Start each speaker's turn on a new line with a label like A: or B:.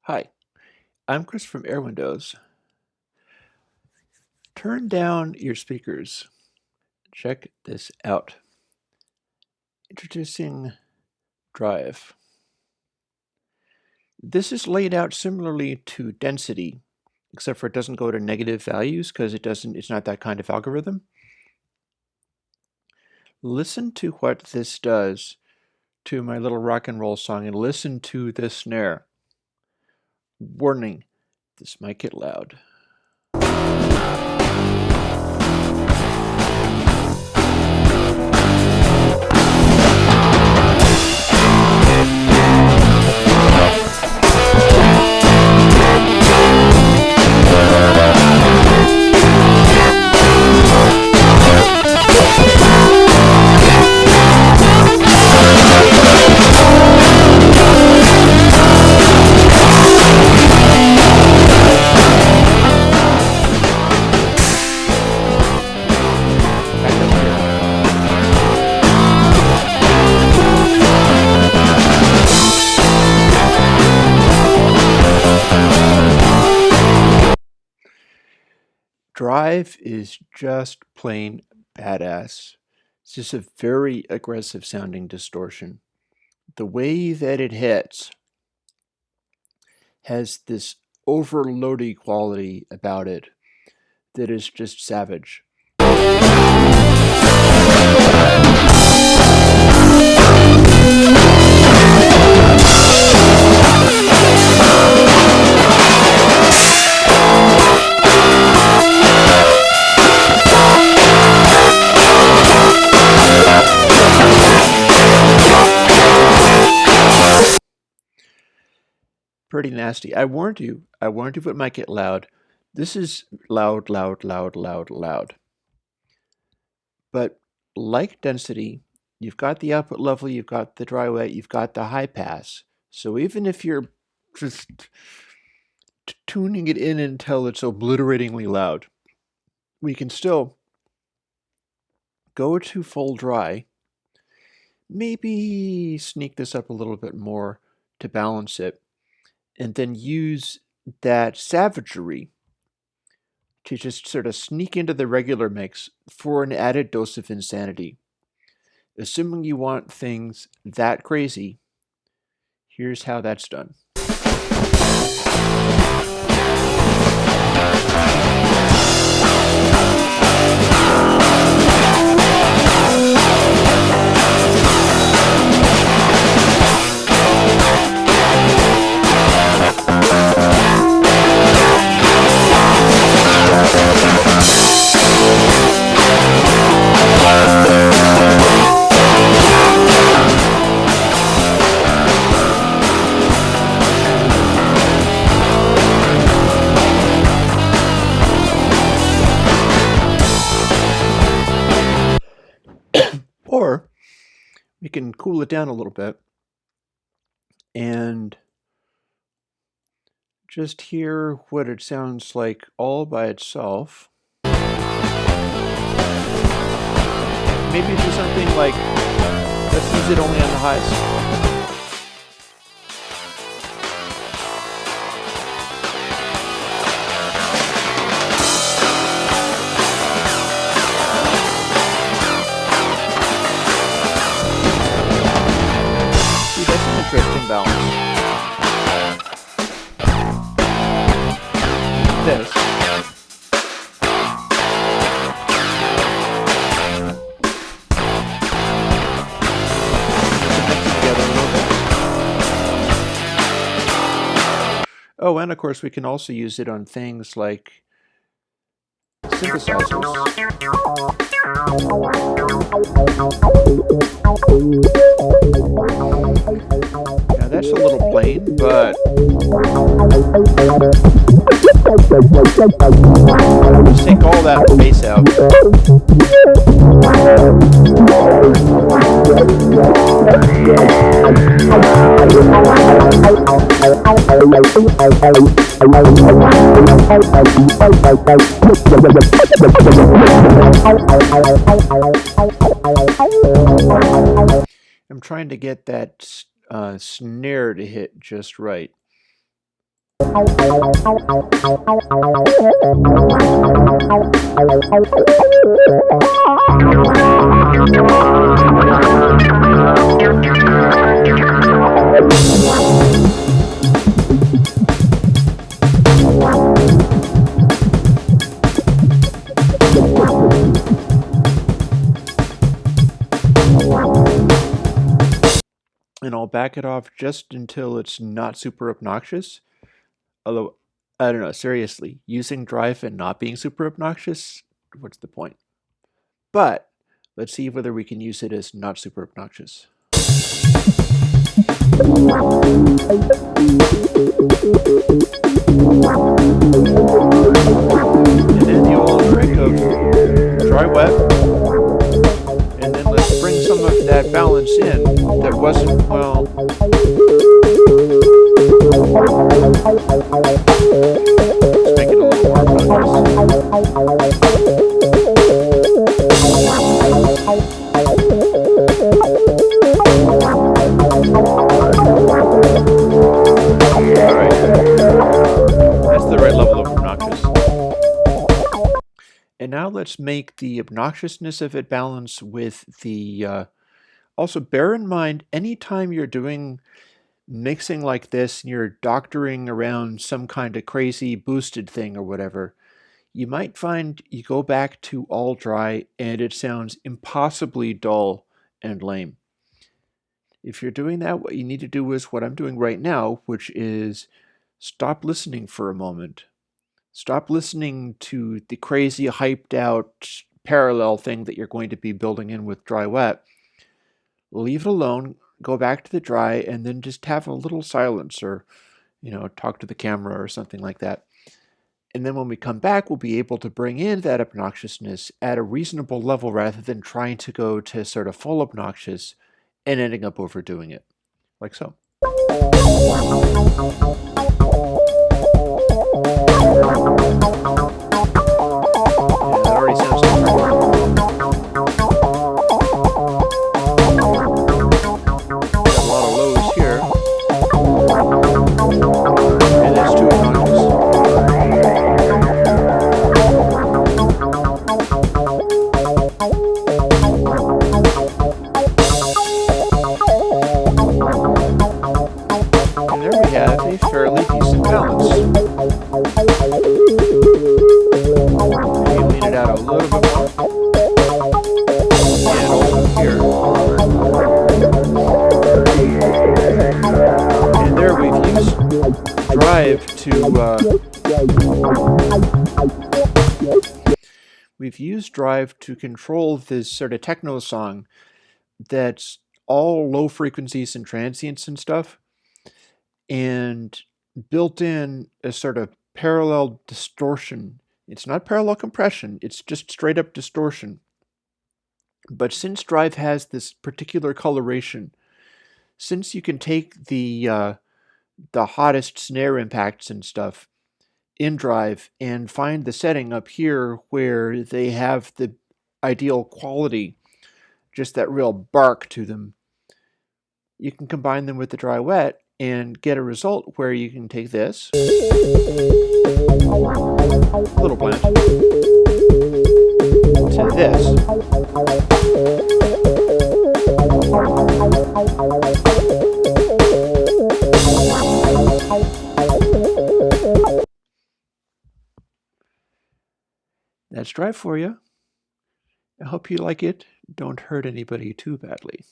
A: Hi, I'm Chris from airwindows. Turn down your speakers. Check this out. Introducing Drive. This is laid out similarly to density, except for it doesn't go to negative values because it's not that kind of algorithm. Listen to what this does to my little rock and roll song, and listen to this snare. Warning, this might get loud. Drive is just plain badass. It's just a very aggressive sounding distortion. The way that it hits has this overloady quality about it that is just savage. Pretty nasty. I warned you. I warned you it might get loud. This is loud, loud, loud, loud, loud. But like density, you've got the output level, you've got the dry wet, you've got the high pass. So even if you're just tuning it in until it's obliteratingly loud, we can still go to full dry, maybe sneak this up a little bit more to balance it, and then use that savagery to just sort of sneak into the regular mix for an added dose of insanity. Assuming you want things that crazy, here's how that's done. Or we can cool it down a little bit and just hear what it sounds like all by itself. Maybe do something like, let's use it only on the highs. Interesting balance. This. Oh, and of course we can also use it on things like synthesizers. Now that's a little plain, but just take all that bass out. I'm trying to get that snare to hit just right. And I'll back it off just until it's not super obnoxious. Although, I don't know, seriously, using drive and not being super obnoxious, what's the point? But let's see whether we can use it as not super obnoxious. And then the old trick of dry wet, and then let's bring some of that balance in that wasn't, well, let's make it a little more Alright, that's the right level of obnoxious. And now let's make the obnoxiousness of it balance with the, also bear in mind, anytime you're doing mixing like this and you're doctoring around some kind of crazy boosted thing or whatever, you might find you go back to all dry and it sounds impossibly dull and lame. If you're doing that, what you need to do is what I'm doing right now, which is stop listening for a moment. Stop listening to the crazy hyped out parallel thing that you're going to be building in with dry wet. Leave it alone, go back to the dry, and then just have a little silence or, talk to the camera or something like that. And then when we come back, we'll be able to bring in that obnoxiousness at a reasonable level rather than trying to go to sort of full obnoxious and ending up overdoing it, like so. And that already sounds different. Got a lot of lows here. And that's too obnoxious. And there we have a fairly decent balance. Maybe lean it out a little bit more. And also here. And there we've used drive to control this sort of techno song that's all low frequencies and transients and stuff, and built in a sort of parallel distortion. It's not parallel compression, it's just straight up distortion. But since drive has this particular coloration, since you can take the hottest snare impacts and stuff in drive and find the setting up here where they have the ideal quality, just that real bark to them, you can combine them with the dry wet and get a result where you can take this, a little blend, to this, that's drive for you. I hope you like it. Don't hurt anybody too badly.